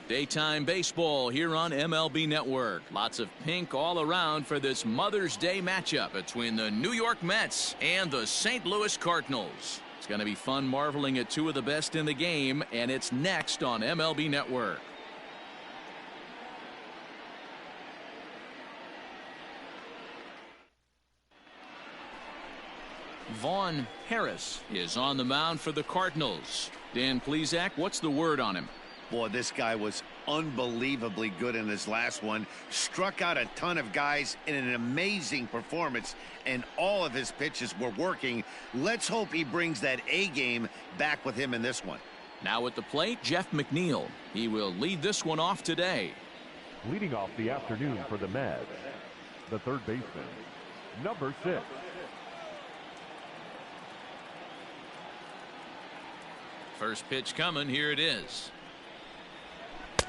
Daytime baseball here on MLB Network. Lots of pink all around for this Mother's Day matchup between the New York Mets and the St. Louis Cardinals. It's going to be fun marveling at two of the best in the game, and it's next on MLB Network. Vaughn Harris is on the mound for the Cardinals. Dan Plesac, what's the word on him? Boy, this guy was unbelievably good in his last one. Struck out a ton of guys in an amazing performance, and all of his pitches were working. Let's hope he brings that A game back with him in this one. Now at the plate, Jeff McNeil. He will lead this one off today. Leading off the afternoon for the Mets, the third baseman, number 6. First pitch coming. Here it is.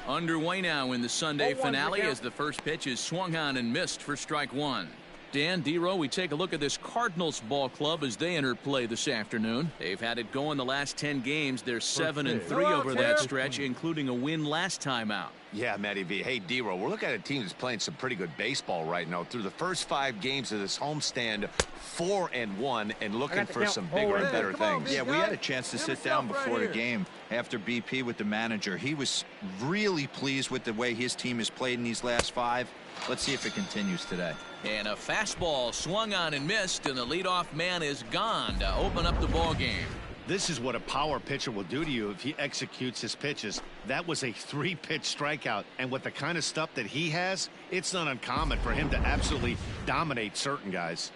Underway now in the Sunday finale as the first pitch is swung on and missed for strike one. Dan, D-Row, we take a look at this Cardinals ball club as they enter play this afternoon. They've had it going the last 10 games. They're 7-3 over that stretch, including a win last time out. Yeah, Matty V. Hey, D-Row, we're looking at a team that's playing some pretty good baseball right now. Through the first 5 games of this homestand, 4-1, and looking for some bigger and better things. Yeah, we had a chance to sit down before the game after BP with the manager. He was really pleased with the way his team has played in these last 5. Let's see if it continues today. And a fastball swung on and missed, and the leadoff man is gone to open up the ball game. This is what a power pitcher will do to you if he executes his pitches. That was a 3-pitch strikeout, and with the kind of stuff that he has, it's not uncommon for him to absolutely dominate certain guys.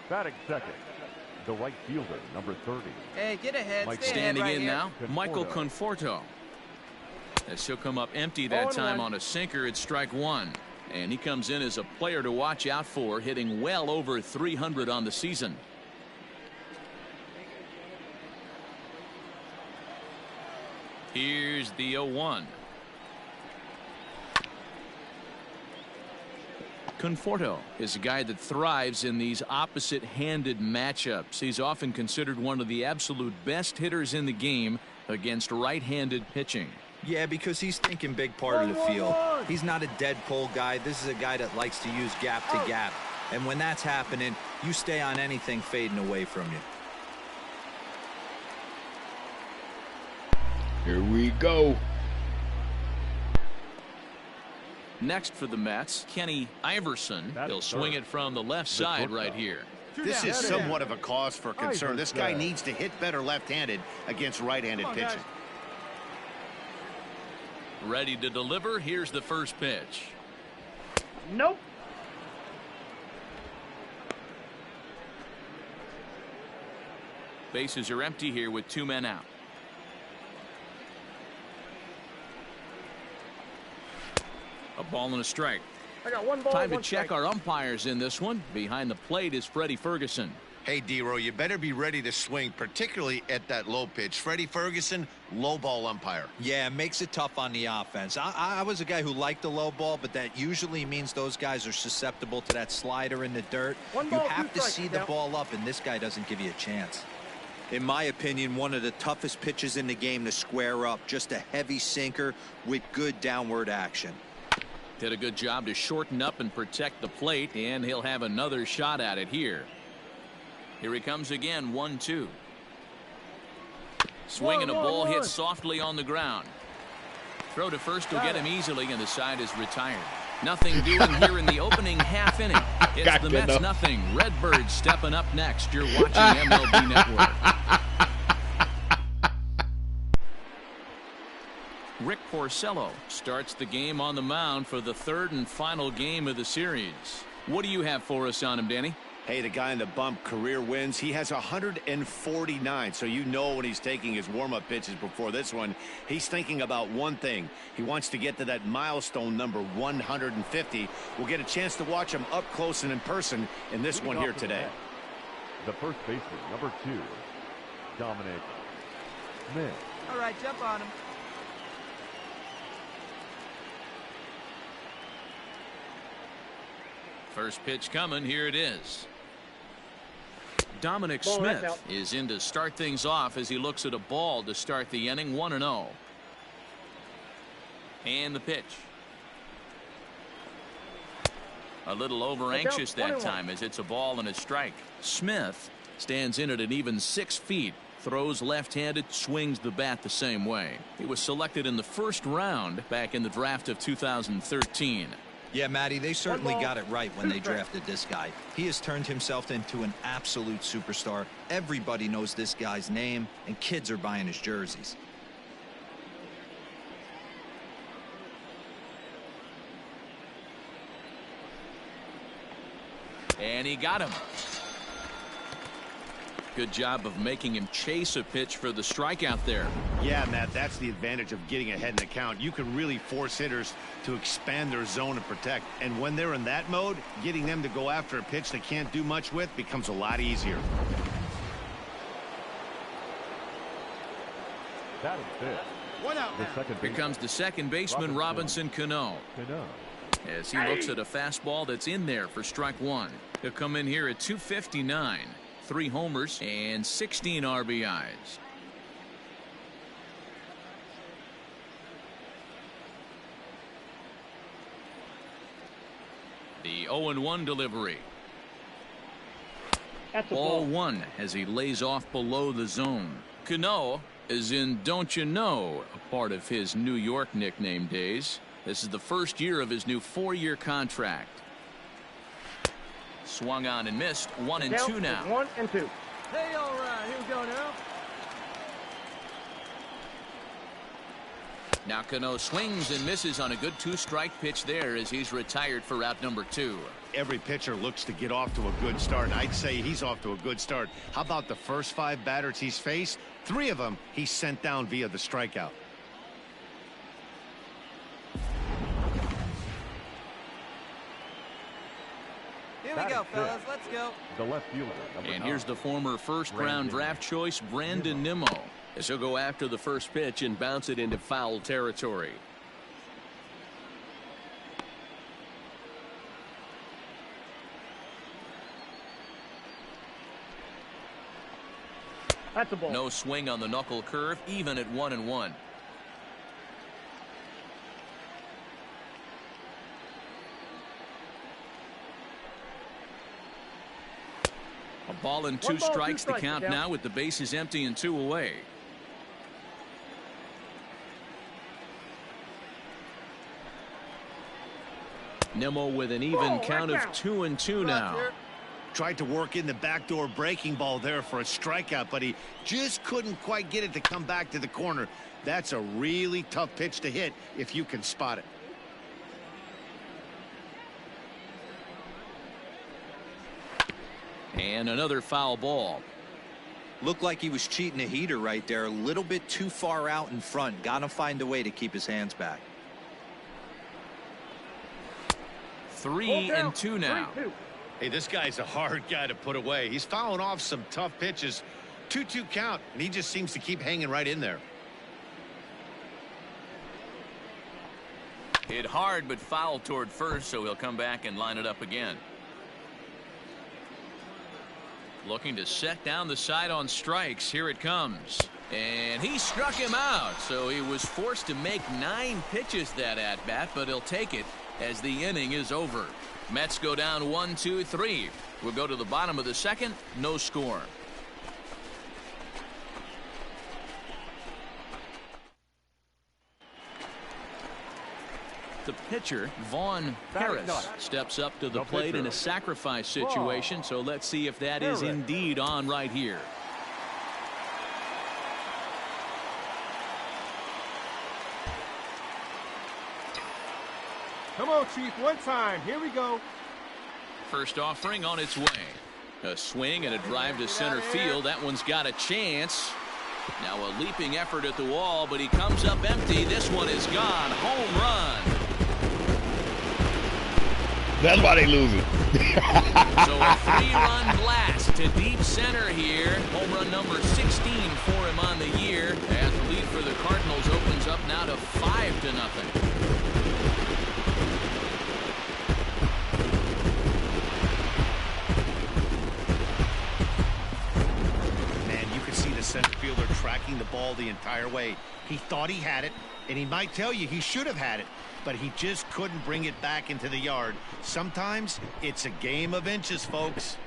Batting second, the right fielder, number 30. Hey, get ahead. Standing right in here. now, Michael Conforto. As he'll come up empty that time on a sinker at strike one. And he comes in as a player to watch out for, hitting well over 300 on the season. Here's the 0-1. Conforto is a guy that thrives in these opposite-handed matchups. He's often considered one of the absolute best hitters in the game against right-handed pitching. Yeah, because he's thinking big part of the field. He's not a dead pull guy. This is a guy that likes to use gap to gap. And when that's happening, you stay on anything fading away from you. Here we go. Next for the Mets, Kenny Iverson. He'll swing it from the left side right here. This is somewhat of a cause for concern. This guy needs to hit better left-handed against right-handed pitching. Ready to deliver. Here's the first pitch. Nope. Bases are empty here with 2 men out. A ball and a strike. I got 1 ball. Time to check our umpires in this one. Behind the plate is Freddie Ferguson. Hey, D-Row, you better be ready to swing, particularly at that low pitch. Freddie Ferguson, low ball umpire. Yeah, it makes it tough on the offense. I was a guy who liked the low ball, but that usually means those guys are susceptible to that slider in the dirt. You have to see the ball up, and this guy doesn't give you a chance. In my opinion, one of the toughest pitches in the game to square up. Just a heavy sinker with good downward action. Did a good job to shorten up and protect the plate, and he'll have another shot at it here. Here he comes again, 1-2. Swinging a ball hit softly on the ground. Throw to first will get him easily, and the side is retired. Nothing doing here in the opening half inning. It's the Mets nothing. Redbirds stepping up next. You're watching MLB Network. Rick Porcello starts the game on the mound for the 3rd and final game of the series. What do you have for us on him, Danny? Hey, the guy in the bump, career wins. He has 149, so you know when he's taking his warm-up pitches before this one, he's thinking about one thing. He wants to get to that milestone number 150. We'll get a chance to watch him up close and in person in this one here today. The first baseman, number 2, Dominic Smith. All right, jump on him. First pitch coming. Here it is. Dominic Smith is in to start things off as he looks at a ball to start the inning. 1-0. And the pitch. A little over anxious that time as it's a ball and a strike. Smith stands in at an even 6 feet. Throws left-handed, swings the bat the same way. He was selected in the first round back in the draft of 2013. Yeah, Matty, they certainly got it right when they drafted this guy. He has turned himself into an absolute superstar. Everybody knows this guy's name, and kids are buying his jerseys. And he got him. Good job of making him chase a pitch for the strikeout there. Yeah, Matt, that's the advantage of getting ahead in the count. You can really force hitters to expand their zone and protect. And when they're in that mode, getting them to go after a pitch they can't do much with becomes a lot easier. That is it. One out. Here comes the second baseman, Robinson Cano. As he looks at a fastball that's in there for strike one. He'll come in here at 259. 3 homers and 16 RBIs. The 0-1 delivery. Ball 1 as he lays off below the zone. Cano is in Don't You Know, a part of his New York nickname days. This is the first year of his new 4-year contract. Swung on and missed. 1-2 now. 1-2. Hey, all right, here we go now. Now Cano swings and misses on a good 2-strike pitch there as he's retired for out number 2. Every pitcher looks to get off to a good start. I'd say he's off to a good start. How about the first 5 batters he's faced? 3 of them he sent down via the strikeout. Here we go, fellas. Let's go. The left fielder. And here's the former first-round draft choice, Brandon Nimmo, as he'll go after the first pitch and bounce it into foul territory. That's a ball. No swing on the knuckle curve, even at 1-1. A ball and 2 strikes, the count now with the bases empty and 2 away. Nimmo with an even count of 2-2 now. Tried to work in the backdoor breaking ball there for a strikeout, but he just couldn't quite get it to come back to the corner. That's a really tough pitch to hit if you can spot it. And another foul ball. Looked like he was cheating a heater right there. A little bit too far out in front. Got to find a way to keep his hands back. 3-2 now. Hey, this guy's a hard guy to put away. He's fouling off some tough pitches. 2-2 count, and he just seems to keep hanging right in there. Hit hard but foul toward first, so he'll come back and line it up again. Looking to set down the side on strikes. Here it comes. And he struck him out, so he was forced to make 9 pitches that at-bat, but he'll take it as the inning is over. Mets go down 1-2-3. We'll go to the bottom of the second. No score. The pitcher, Vaughn Harris, steps up to the plate in a sacrifice situation, so let's see if that is indeed on right here. Come on, Chief, one time. Here we go. First offering on its way. A swing and a drive to center field. That one's got a chance. Now a leaping effort at the wall, but he comes up empty. This one is gone. Home run. That's why they losing. So a 3-run blast to deep center here. Home run number 16 for him on the year. As the lead for the Cardinals opens up now to 5-0. Man, you can see the center. fielder tracking the ball the entire way. He thought he had it, and he might tell you he should have had it, but he just couldn't bring it back into the yard. Sometimes it's a game of inches, folks.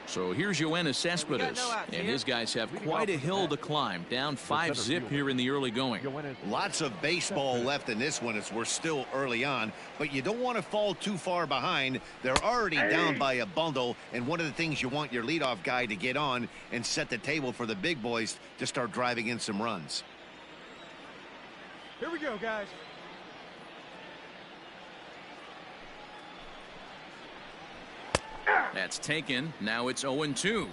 So here's Yoenis Cespedes, and his guys have quite a hill to climb, down 5-zip here in the early going. Lots of baseball left in this one as we're still early on, but you don't want to fall too far behind. They're already down by a bundle, and one of the things you want your leadoff guy to get on and set the table for the big boys to start driving in some runs. Here we go, guys. That's taken. Now it's 0-2.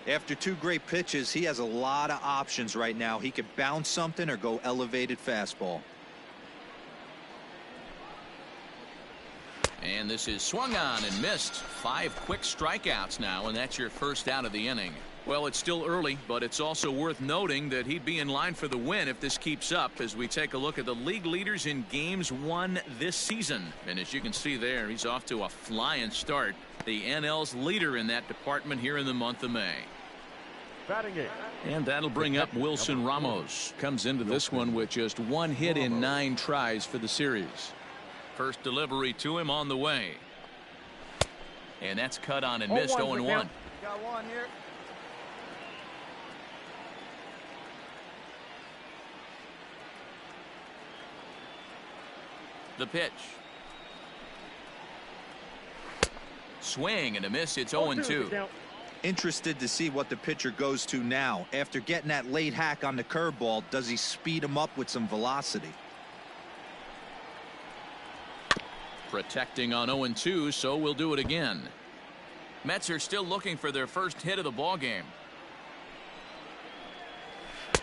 After 2 great pitches, he has a lot of options right now. He could bounce something or go elevated fastball. And this is swung on and missed. 5 quick strikeouts now, and that's your first out of the inning. Well, it's still early, but it's also worth noting that he'd be in line for the win if this keeps up as we take a look at the league leaders in games won this season. And as you can see there, he's off to a flying start. The NL's leader in that department here in the month of May. And that'll bring up Wilson Ramos. Comes into this one with just 1 hit in 9 tries for the series. First delivery to him on the way. And that's cut on and missed. 0-1. Got one here. The pitch. Swing and a miss. It's 0-2. Interested to see what the pitcher goes to now. After getting that late hack on the curveball, does he speed him up with some velocity? Protecting on 0-2, so we'll do it again. Mets are still looking for their first hit of the ball game.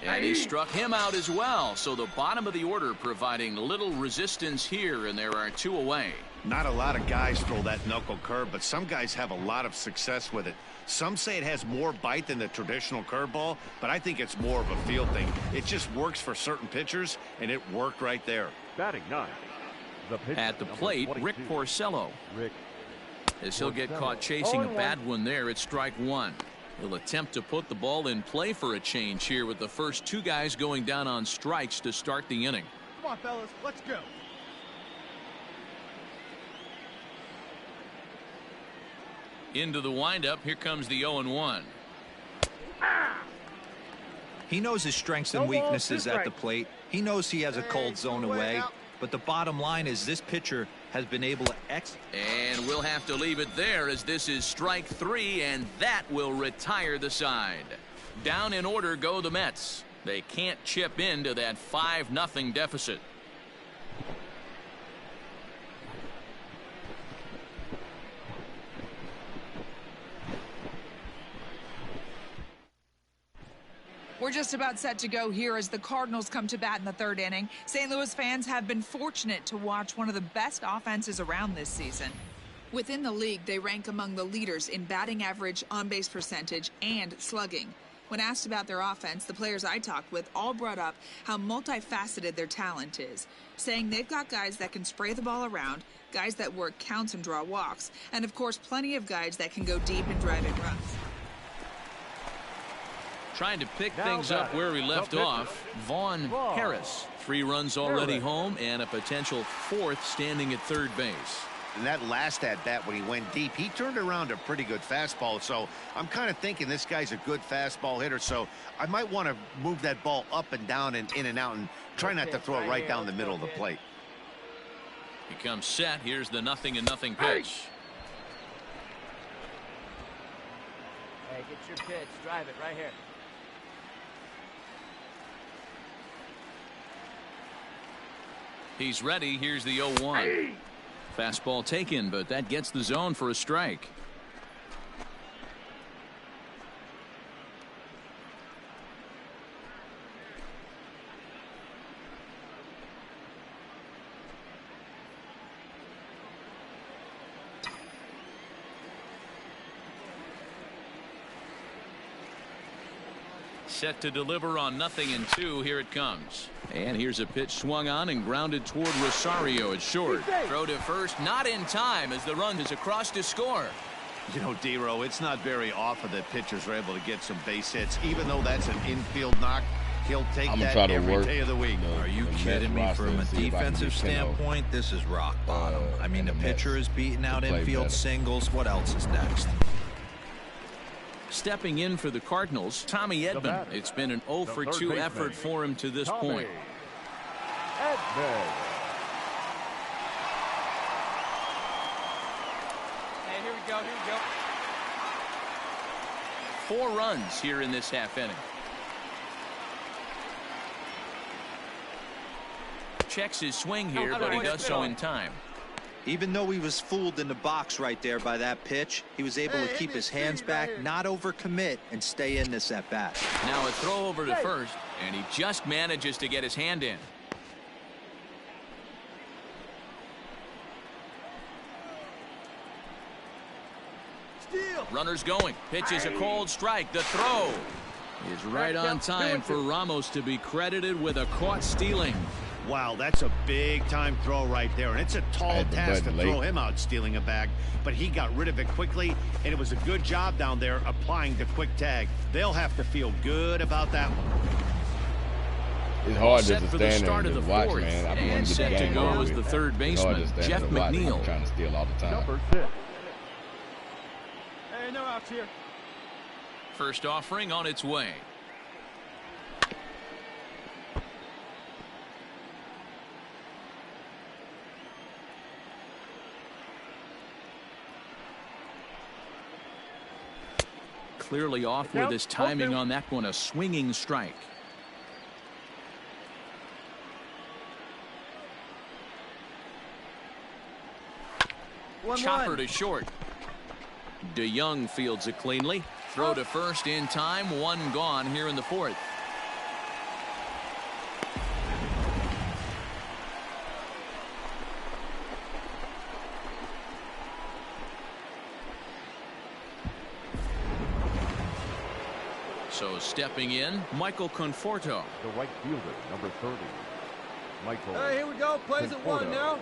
And he struck him out as well. So the bottom of the order providing little resistance here, and there are 2 away. Not a lot of guys throw that knuckle curve, but some guys have a lot of success with it. Some say it has more bite than the traditional curveball, but I think it's more of a feel thing. It just works for certain pitchers, and it worked right there. Batting 9. At the plate, Rick Porcello. As he'll get caught chasing a bad one there, it's strike 1. He'll attempt to put the ball in play for a change here with the first 2 guys going down on strikes to start the inning. Come on, fellas, let's go. Into the windup. Here comes the 0-1. He knows his strengths and weaknesses at the plate. He knows he has a cold zone away. But the bottom line is this pitcher has been able to And we'll have to leave it there as this is strike 3, and that will retire the side. Down in order go the Mets. They can't chip into that 5-0 deficit. We're just about set to go here as the Cardinals come to bat in the 3rd inning. St. Louis fans have been fortunate to watch one of the best offenses around this season. Within the league, they rank among the leaders in batting average, on-base percentage, and slugging. When asked about their offense, the players I talked with all brought up how multifaceted their talent is, saying they've got guys that can spray the ball around, guys that work counts and draw walks, and of course plenty of guys that can go deep and drive in runs. Trying to pick things up where we left off, Vaughn Harris. 3 runs already home and a potential 4th standing at 3rd base. And that last at bat when he went deep, he turned around a pretty good fastball. So I'm kind of thinking this guy's a good fastball hitter. So I might want to move that ball up and down and in and out and try not to throw it right down the middle of the plate. He comes set. Here's the 0-0 pitch. Hey, get your pitch. Drive it right here. He's ready. Here's the 0-1. Fastball taken, but that gets the zone for a strike. Set to deliver on 0-2. Here it comes. And here's a pitch swung on and grounded toward Rosario at short. Throw to first, not in time as the run is across to score. You know, D-Row, it's not very often that pitchers are able to get some base hits. Even though that's an infield knock, he'll take that every day of the week. Are you kidding me? From a defensive standpoint, this is rock bottom. I mean, the pitcher is beating out infield singles. What else is next? Stepping in for the Cardinals, Tommy Edman. It's been an 0 for 2 effort for him to this point. Edman. Hey, here we go, here we go. 4 runs here in this half inning. Checks his swing here, but he does so in time. Even though he was fooled in the box right there by that pitch, he was able to keep his hands back, not overcommit, and stay in this at bat. Now a throw over to first, and he just manages to get his hand in. Runners going. Pitch is a cold strike. The throw is right on time for Ramos to be credited with a caught stealing. Wow, that's a big-time throw right there, and it's a tall task to throw him out stealing a bag, but he got rid of it quickly, and it was a good job down there applying the quick tag. They'll have to feel good about that one. It's hard Set to for the stand start there of and the just watch, fourth, man. I've been and set to go is the third baseman, Jeff McNeil. I'm trying to steal all the time. Number 6. Hey, no outs here. First offering on its way. Clearly off with his timing on that one, a swinging strike. Chopper to short. DeYoung fields it cleanly. Throw to first in time. 1 gone here in the 4th. So stepping in, Michael Conforto. The right fielder, number 30. Michael. Hey, here we go. Plays at 1 now.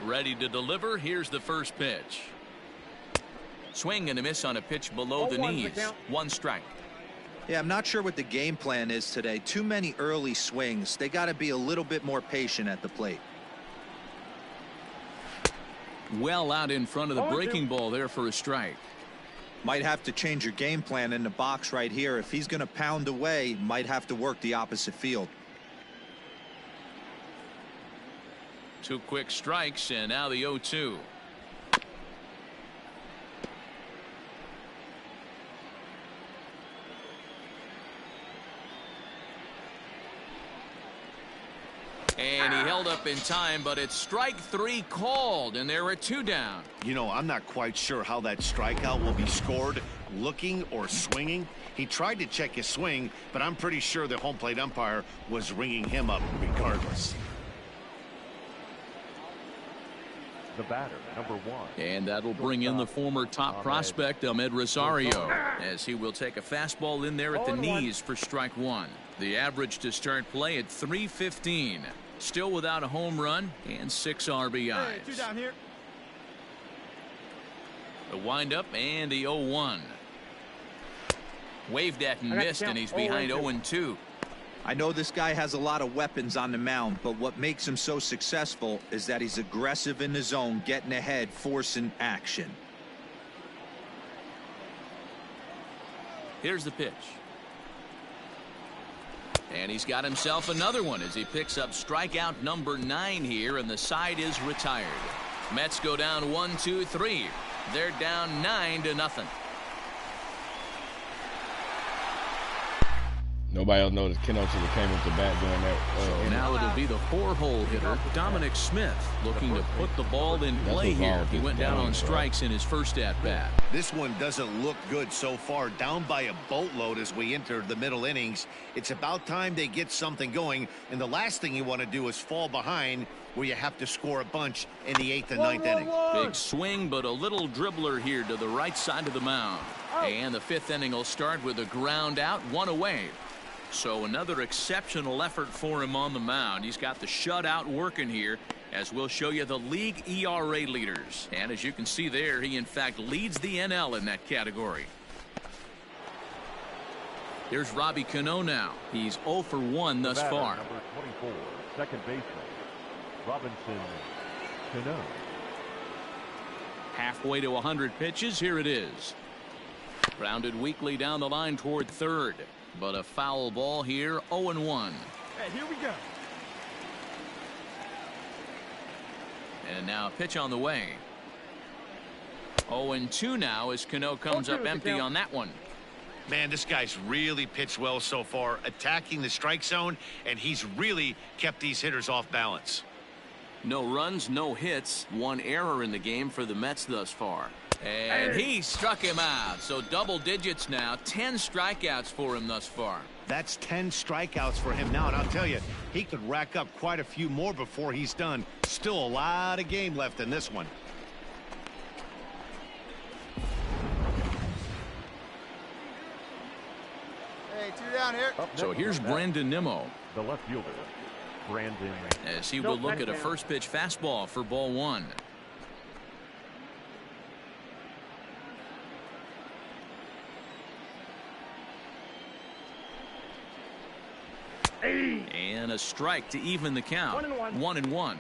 Ready to deliver. Here's the first pitch. Swing and a miss on a pitch below the knees. 1 strike. Yeah, I'm not sure what the game plan is today. Too many early swings. They got to be a little bit more patient at the plate. Well out in front of the breaking ball there for a strike. Might have to change your game plan in the box right here. If he's going to pound away, might have to work the opposite field. 2 quick strikes, and now the 0-2. And he held up in time, but it's strike 3 called, and there are 2 down. You know, I'm not quite sure how that strikeout will be scored, looking or swinging. He tried to check his swing, but I'm pretty sure the home plate umpire was ringing him up regardless. The batter, number 1. And that'll bring in the former top prospect, Ahmed Rosario, as he will take a fastball in there at the knees for strike 1. The average to start play at .315. Still without a home run and 6 RBIs. Hey, 2 down here. The windup and the 0-1. Waved at and missed, and he's behind 0-2. I know this guy has a lot of weapons on the mound, but what makes him so successful is that he's aggressive in the zone, getting ahead, forcing action. Here's the pitch. And he's got himself another one as he picks up strikeout number 9 here, and the side is retired. Mets go down 1-2-3. They're down 9-0. Nobody else noticed Keno should have came up to bat doing that. So now it'll be the 4-hole hitter, Dominic Smith, looking to put the ball in play here. He went down on strikes in his first at-bat. This one doesn't look good so far. Down by a boatload as we enter the middle innings. It's about time they get something going, and the last thing you want to do is fall behind where you have to score a bunch in the 8th and 9th inning. Big swing, but a little dribbler here to the right side of the mound. And the 5th inning will start with a ground out, 1 away. So another exceptional effort for him on the mound. He's got the shutout working here as we'll show you the league ERA leaders. And as you can see there, he in fact leads the NL in that category. Here's Robbie Cano now. He's 0 for 1 thus far. Number 24, second baseman, Robinson Cano. Halfway to 100 pitches. Here it is. Grounded weakly down the line toward third. But a foul ball here. 0-1. Hey, here we go. And now a pitch on the way. 0-2 now as Cano comes up empty on that one. Man, this guy's really pitched well so far, attacking the strike zone, and he's really kept these hitters off balance. No runs, no hits, 1 error in the game for the Mets thus far. And he struck him out. So double digits now, 10 strikeouts for him thus far. That's 10 strikeouts for him now, and I'll tell you, he could rack up quite a few more before he's done. Still a lot of game left in this one. Hey, 2 down here. So here's Brandon Nimmo. The left fielder, Brandon. As he will look at a first pitch fastball for ball 1. And a strike to even the count. 1-1.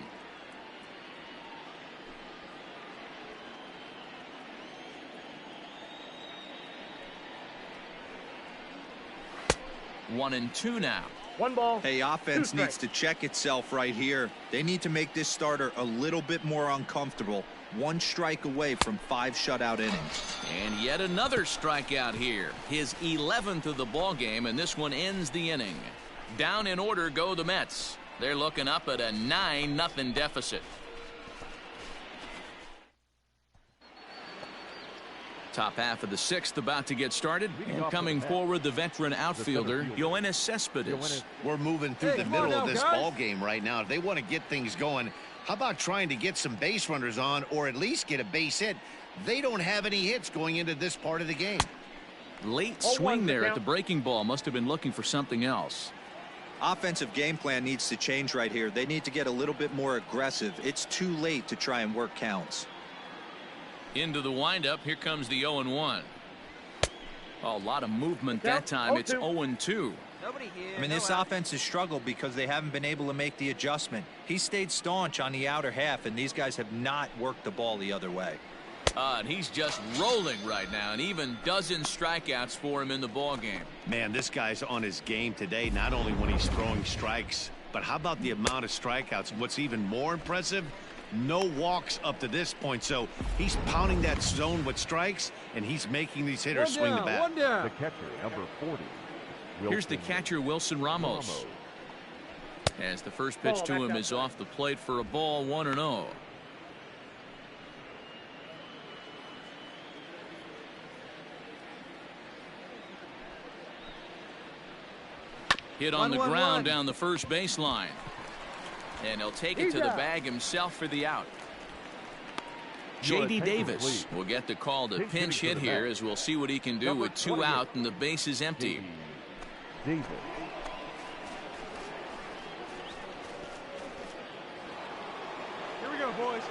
One and two now. 1 ball. Hey, offense 2 needs to check itself right here. They need to make this starter a little bit more uncomfortable. 1 strike away from 5 shutout innings. And yet another strikeout here. His 11th of the ball game, and this one ends the inning. Down in order go the Mets. They're looking up at a 9-0 deficit. Top half of the 6th about to get started. And coming forward, the veteran outfielder, Yoenis Cespedes. We're moving through the middle of this ball game right now. If they want to get things going, how about trying to get some base runners on or at least get a base hit? They don't have any hits going into this part of the game. Late swing there at the breaking ball. Must have been looking for something else. Offensive game plan needs to change right here. They need to get a little bit more aggressive. It's too late to try and work counts. Into the windup. Here comes the 0-1. Oh, a lot of movement that time. It's 0-2. Nobody here. I mean, this offense has struggled because they haven't been able to make the adjustment. He stayed staunch on the outer half, and these guys have not worked the ball the other way. And he's just rolling right now, and even dozen strikeouts for him in the ball game. Man, this guy's on his game today, not only when he's throwing strikes, but how about the amount of strikeouts? What's even more impressive, no walks up to this point. So he's pounding that zone with strikes, and he's making these hitters swing the bat. The catcher, number 40. Here's the catcher, Wilson Ramos. As the first pitch to him is off the plate for a ball, 1-0. Hit on the ground down the first baseline. And he'll take it to the bag himself for the out. J.D. Davis will get the call to pinch hit here, as we'll see what he can do with 2 out and the base is empty. Davis. Here we go, boys.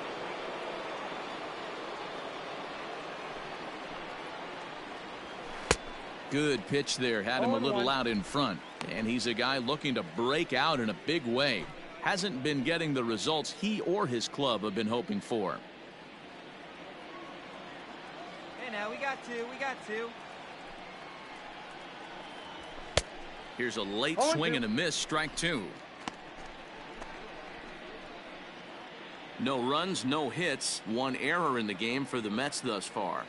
Good pitch there. Had him a little out in front. And he's a guy looking to break out in a big way. Hasn't been getting the results he or his club have been hoping for. Hey, now we got 2. We got 2. Here's a late swing and a miss. Strike 2. No runs, no hits. 1 error in the game for the Mets thus far.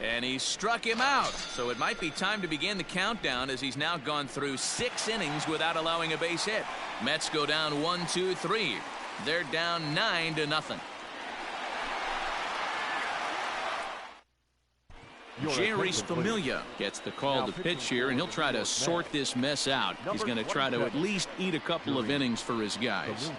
And he struck him out. So it might be time to begin the countdown, as he's now gone through 6 innings without allowing a base hit. Mets go down 1-2-3. They're down 9-0. Jerry's Familia gets the call to pitch here, and he'll try to sort this mess out. He's going to try to at least eat a couple of innings for his guys.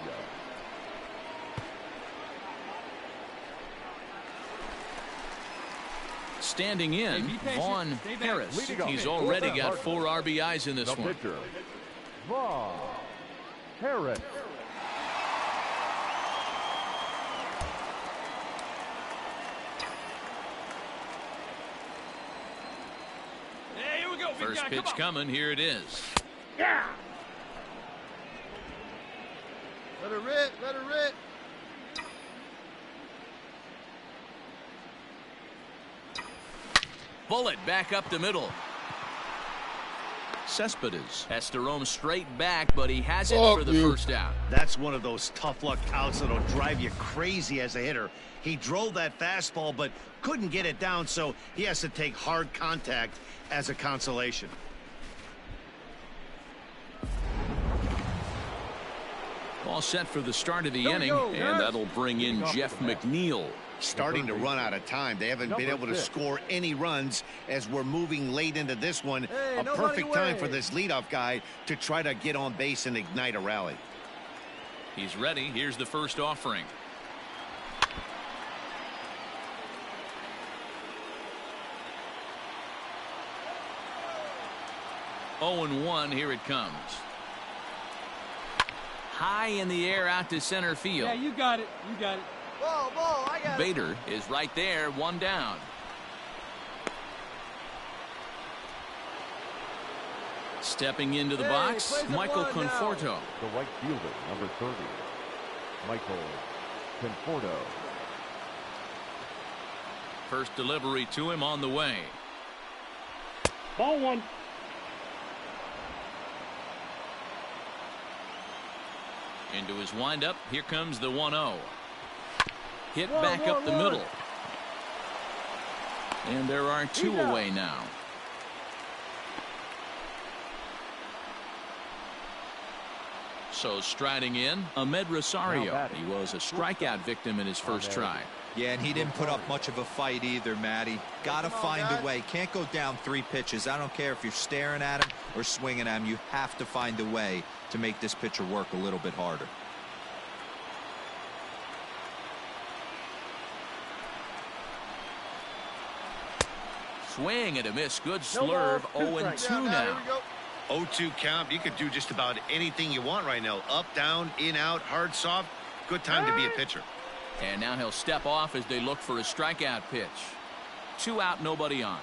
Standing in, Vaughn Harris. He's already got 4 RBIs in this one. Harris. Hey, here we go. Big First guy. pitch coming. Here it is. Yeah. Let her rip. Let her rip. Bullet back up the middle. Cespedes has to roam straight back, but he has it for the first out. That's one of those tough luck outs that'll drive you crazy as a hitter. He drove that fastball, but couldn't get it down, so he has to take hard contact as a consolation. All set for the start of the inning, and that'll bring in Jeff McNeil. Starting to run out of time. They haven't been able to score any runs as we're moving late into this one. A perfect time for this leadoff guy to try to get on base and ignite a rally. He's ready. Here's the first offering. Oh, 0-1. Here it comes. High in the air out to center field. Yeah, you got it. You got it. Ball, I got it. Bader is right there, one down. Stepping into the box, Michael Conforto. The right fielder, number 30, Michael Conforto. First delivery to him on the way. Ball one. Into his windup, here comes the 1-0. Hit back up the middle. And there are two away now. So striding in, Ahmed Rosario. He was a strikeout victim in his first try. Yeah, and he didn't put up much of a fight either, Matty. Got to find a way. Can't go down 3 pitches. I don't care if you're staring at him or swinging at him. You have to find a way to make this pitcher work a little bit harder. Swing and a miss. Good slurve. 0-2 now. 0-2 count. You could do just about anything you want right now. Up, down, in, out, hard, soft. Good time to be a pitcher. And now he'll step off as they look for a strikeout pitch. 2 out, nobody on.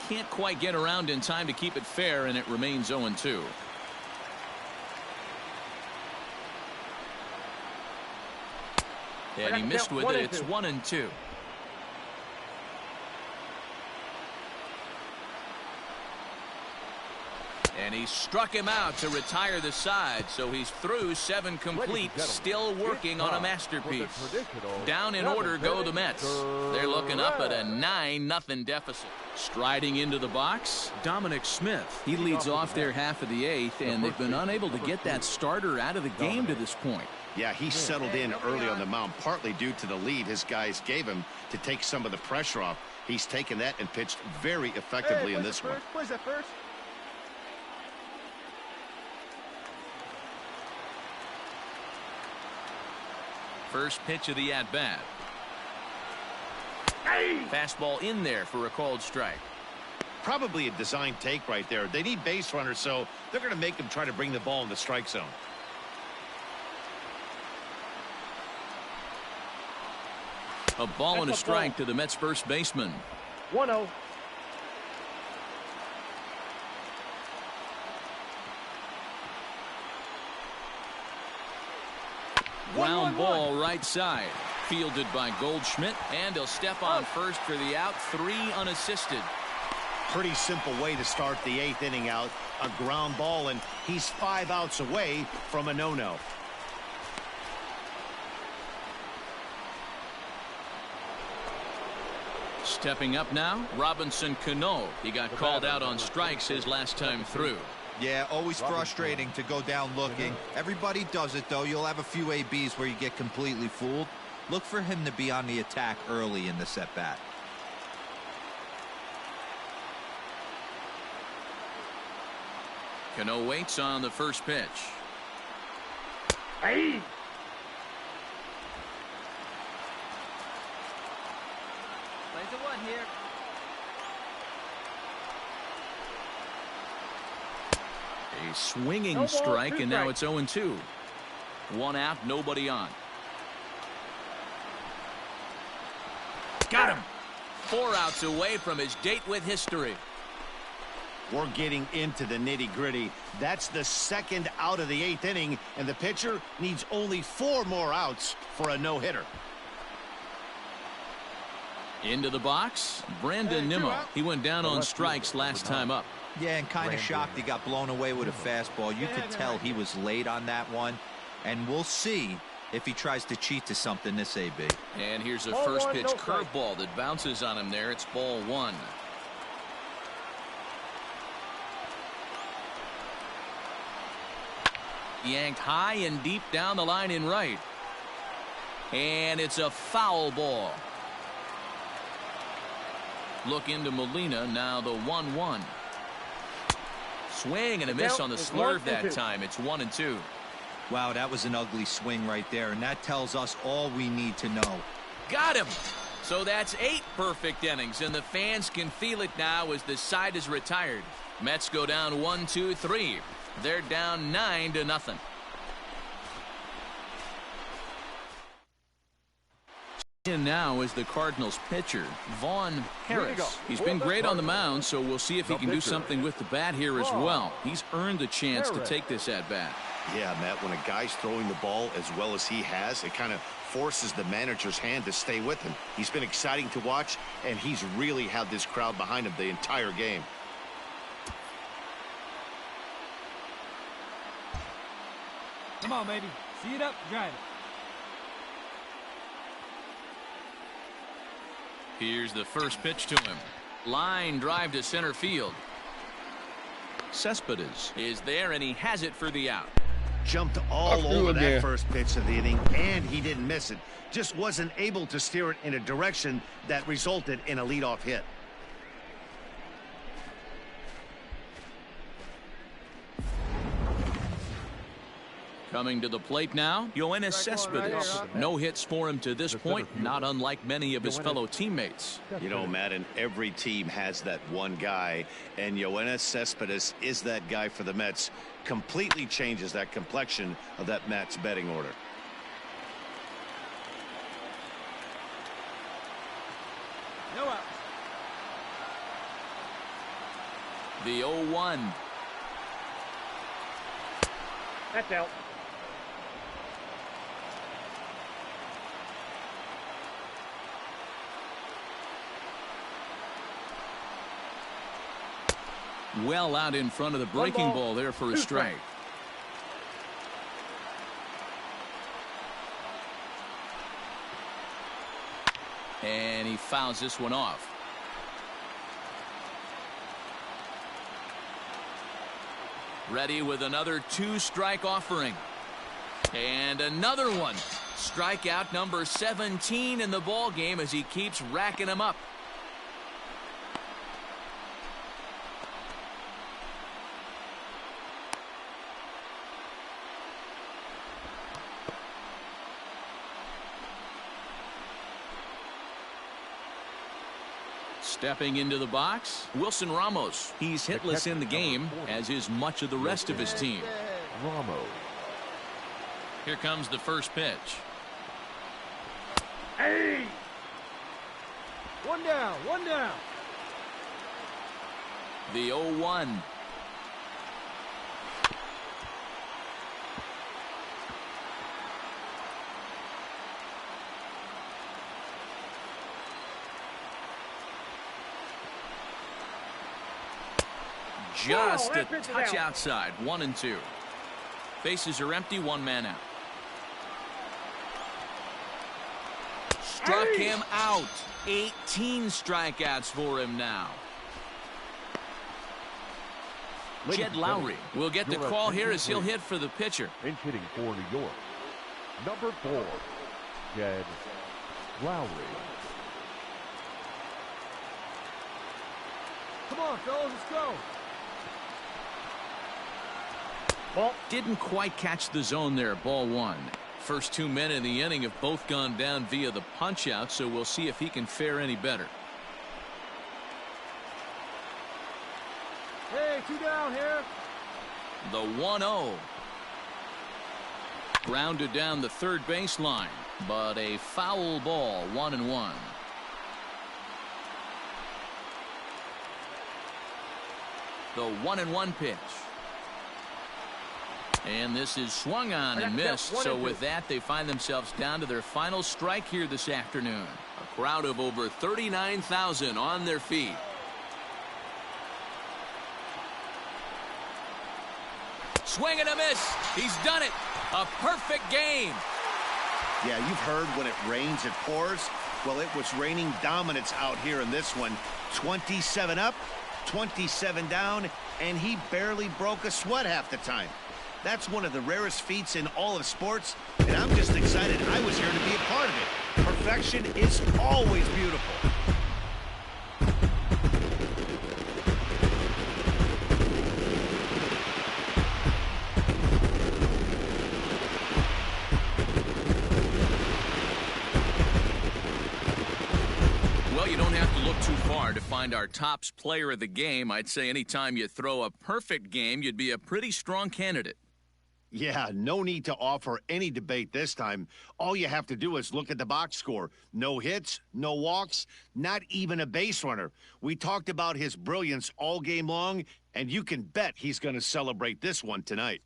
Can't quite get around in time to keep it fair, and it remains 0-2. And he missed with it. It's 1-2. And he struck him out to retire the side, so he's through 7 complete, still working on a masterpiece. Down in order go the Mets. They're looking up at a 9-0 deficit. Striding into the box, Dominic Smith. He leads off their half of the 8th, and they've been unable to get that starter out of the game to this point. Yeah, he settled in early on the mound, partly due to the lead his guys gave him to take some of the pressure off. He's taken that and pitched very effectively in this one. Where's that first? First pitch of the at-bat. Fastball in there for a called strike. Probably a design take right there. They need base runners, so they're going to make him try to bring the ball in the strike zone. A ball and a strike to the Mets first baseman. 1-0. Ground ball right side. Fielded by Goldschmidt, and he'll step on first for the out. 3 unassisted. Pretty simple way to start the 8th inning out. A ground ball, and he's 5 outs away from a no-no. Stepping up now, Robinson Cano. He got called out on strikes his last time through. Yeah, always frustrating to go down looking. Everybody does it, though. You'll have a few ABs where you get completely fooled. Look for him to be on the attack early in the at-bat. Cano waits on the first pitch. Hey! Plays a 1 here. A swinging strike, and now it's 0-2. 1 out, nobody on. Got him. 4 outs away from his date with history. We're getting into the nitty-gritty. That's the 2nd out of the 8th inning, and the pitcher needs only 4 more outs for a no-hitter. Into the box, Brandon Nimmo. He went down on strikes last time up. Yeah, and kind of shocked he got blown away with a fastball. You could tell he was late on that one, and we'll see if he tries to cheat to something this AB. And here's a first pitch curveball that bounces on him there. It's ball 1. Yanked high and deep down the line in right. And it's a foul ball. Look into Molina, now the 1-1. Swing and a miss on the slurve that time. It's 1-2. Wow, that was an ugly swing right there, and that tells us all we need to know. Got him. So that's 8 perfect innings, and the fans can feel it now as the side is retired. Mets go down 1-2-3. They're down 9-0. In now is the Cardinals pitcher, Vaughn Harris. He's been great on the mound, so we'll see if he can do something with the bat here as well. He's earned the chance to take this at bat. Yeah, Matt, when a guy's throwing the ball as well as he has, it kind of forces the manager's hand to stay with him. He's been exciting to watch, and he's really had this crowd behind him the entire game. Come on, baby. See it up, drive it. Here's the first pitch to him. Line drive to center field. Cespedes is there, and he has it for the out. Jumped all over that first pitch of the inning, and he didn't miss it. Just wasn't able to steer it in a direction that resulted in a leadoff hit. Coming to the plate now, Yoenis Cespedes. No hits for him to this point, not unlike many of his fellow teammates. You know, Matt, and every team has that one guy, and Yoenis Cespedes is that guy for the Mets. Completely changes that complexion of that Mets betting order. No out. The 0-1. That's out. Well out in front of the breaking ball there for a strike. And he fouls this one off. Ready with another 2-strike offering. And another one. Strikeout number 17 in the ball game as he keeps racking them up. Stepping into the box, Wilson Ramos. He's hitless in the game, as is much of the rest of his team. Ramos. Here comes the first pitch. Hey! One down, one down. The 0-1. Just a touch outside. 1-2. Bases are empty. 1 man out. Struck him out. 18 strikeouts for him now. Jed Lowry will get the call here as he'll hit for the pitcher. Pinch hitting for New York. Number 4, Jed Lowry. Come on, fellas, let's go. Ball. Didn't quite catch the zone there. Ball 1. First 2 men in the inning have both gone down via the punch out, so we'll see if he can fare any better. Hey, 2 down here. The 1-0. Grounded down the third baseline, but a foul ball, 1-1. The 1-1 pitch. And this is swung on and missed. So with that, they find themselves down to their final strike here this afternoon. A crowd of over 39,000 on their feet. Swing and a miss. He's done it. A perfect game. Yeah, you've heard when it rains, it pours. Well, it was raining dominance out here in this one. 27 up, 27 down, and he barely broke a sweat half the time. That's one of the rarest feats in all of sports, and I'm just excited I was here to be a part of it. Perfection is always beautiful. Well, you don't have to look too far to find our tops player of the game. I'd say anytime you throw a perfect game, you'd be a pretty strong candidate. Yeah, no need to offer any debate this time. All you have to do is look at the box score. No hits, no walks, not even a base runner. We talked about his brilliance all game long, and you can bet he's going to celebrate this one tonight.